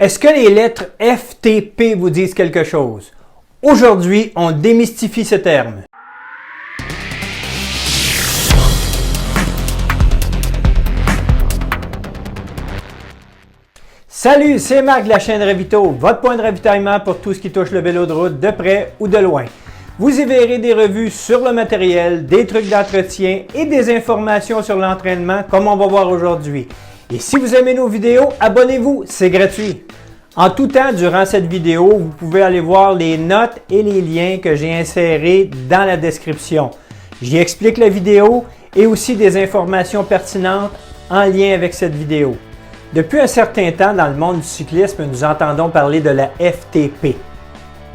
Est-ce que les lettres FTP vous disent quelque chose? Aujourd'hui, on démystifie ce terme. Salut, c'est Marc de la chaîne Ravito, votre point de ravitaillement pour tout ce qui touche le vélo de route de près ou de loin. Vous y verrez des revues sur le matériel, des trucs d'entretien et des informations sur l'entraînement comme on va voir aujourd'hui. Et si vous aimez nos vidéos, abonnez-vous, c'est gratuit. En tout temps, durant cette vidéo, vous pouvez aller voir les notes et les liens que j'ai insérés dans la description. J'y explique la vidéo et aussi des informations pertinentes en lien avec cette vidéo. Depuis un certain temps, dans le monde du cyclisme, nous entendons parler de la FTP.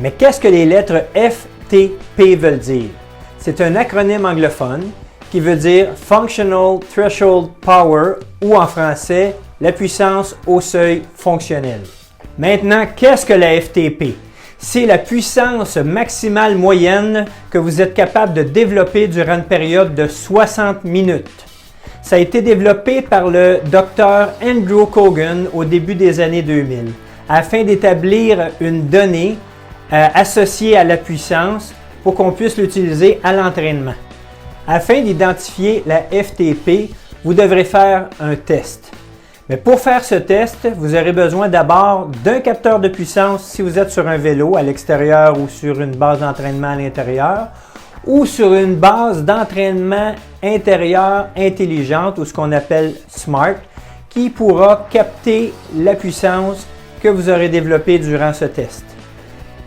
Mais qu'est-ce que les lettres FTP veulent dire? C'est un acronyme anglophone qui veut dire Functional Threshold Power ou en français, la puissance au seuil fonctionnel. Maintenant, qu'est-ce que la FTP? C'est la puissance maximale moyenne que vous êtes capable de développer durant une période de 60 minutes. Ça a été développé par le Dr Andrew Kogan au début des années 2000 afin d'établir une donnée associée à la puissance pour qu'on puisse l'utiliser à l'entraînement. Afin d'identifier la FTP, vous devrez faire un test. Mais pour faire ce test, vous aurez besoin d'abord d'un capteur de puissance si vous êtes sur un vélo à l'extérieur ou sur une base d'entraînement à l'intérieur ou sur une base d'entraînement intérieur intelligente ou ce qu'on appelle SMART qui pourra capter la puissance que vous aurez développée durant ce test.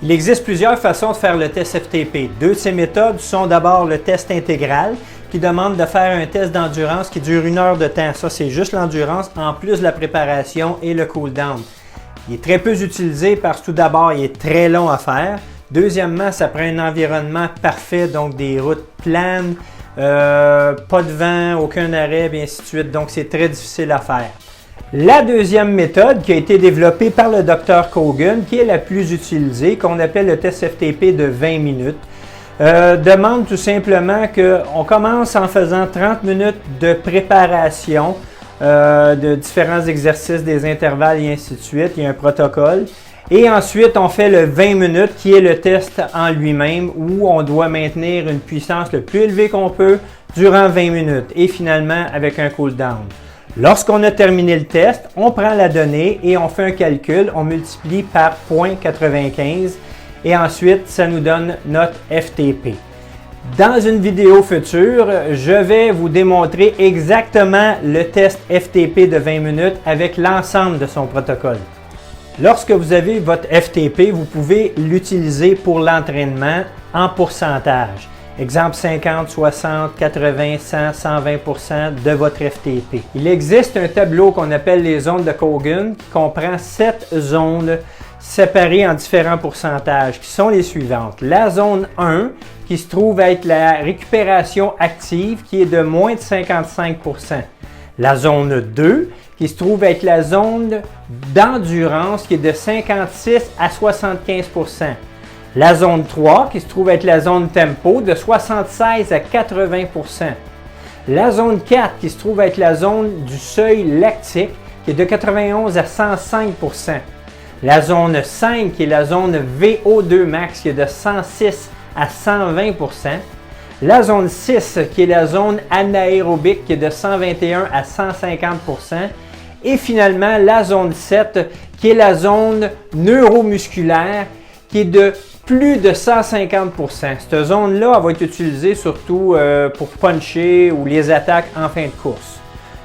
Il existe plusieurs façons de faire le test FTP. Deux de ces méthodes sont d'abord le test intégral qui demande de faire un test d'endurance qui dure 1 heure de temps. Ça, c'est juste l'endurance en plus de la préparation et le cool-down. Il est très peu utilisé parce que tout d'abord, il est très long à faire. Deuxièmement, ça prend un environnement parfait, donc des routes planes, pas de vent, aucun arrêt, et ainsi de suite. Donc, c'est très difficile à faire. La deuxième méthode qui a été développée par le Dr Kogan, qui est la plus utilisée, qu'on appelle le test FTP de 20 minutes, demande tout simplement qu'on commence en faisant 30 minutes de préparation de différents exercices, des intervalles et ainsi de suite. Il y a un protocole. Et ensuite, on fait le 20 minutes qui est le test en lui-même où on doit maintenir une puissance le plus élevée qu'on peut durant 20 minutes et finalement avec un cool-down. Lorsqu'on a terminé le test, on prend la donnée et on fait un calcul, on multiplie par 0.95 et ensuite, ça nous donne notre FTP. Dans une vidéo future, je vais vous démontrer exactement le test FTP de 20 minutes avec l'ensemble de son protocole. Lorsque vous avez votre FTP, vous pouvez l'utiliser pour l'entraînement en pourcentage. Exemple 50, 60, 80, 100, 120% de votre FTP. Il existe un tableau qu'on appelle les zones de Kogan qui comprend 7 zones séparées en différents pourcentages qui sont les suivantes. La zone 1 qui se trouve être la récupération active qui est de moins de 55%. La zone 2 qui se trouve être la zone d'endurance qui est de 56 à 75%. La zone 3 qui se trouve être la zone tempo de 76 à 80%. La zone 4 qui se trouve être la zone du seuil lactique qui est de 91 à 105%. La zone 5 qui est la zone VO2 max qui est de 106 à 120%. La zone 6 qui est la zone anaérobique qui est de 121 à 150%. Et finalement, la zone 7 qui est la zone neuromusculaire qui est de plus de 150%. Cette zone-là, elle va être utilisée surtout pour puncher ou les attaques en fin de course.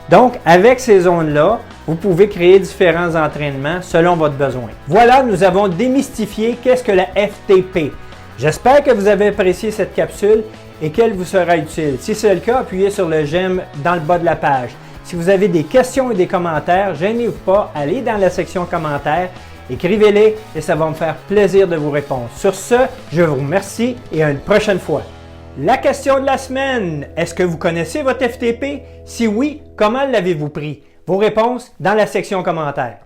Donc, avec ces zones-là, vous pouvez créer différents entraînements selon votre besoin. Voilà, nous avons démystifié qu'est-ce que la FTP. J'espère que vous avez apprécié cette capsule et qu'elle vous sera utile. Si c'est le cas, appuyez sur le j'aime dans le bas de la page. Si vous avez des questions et des commentaires, gênez-vous pas, allez dans la section commentaires, écrivez-les et ça va me faire plaisir de vous répondre. Sur ce, je vous remercie et à une prochaine fois. La question de la semaine, est-ce que vous connaissez votre FTP? Si oui, comment l'avez-vous pris? Vos réponses dans la section commentaires.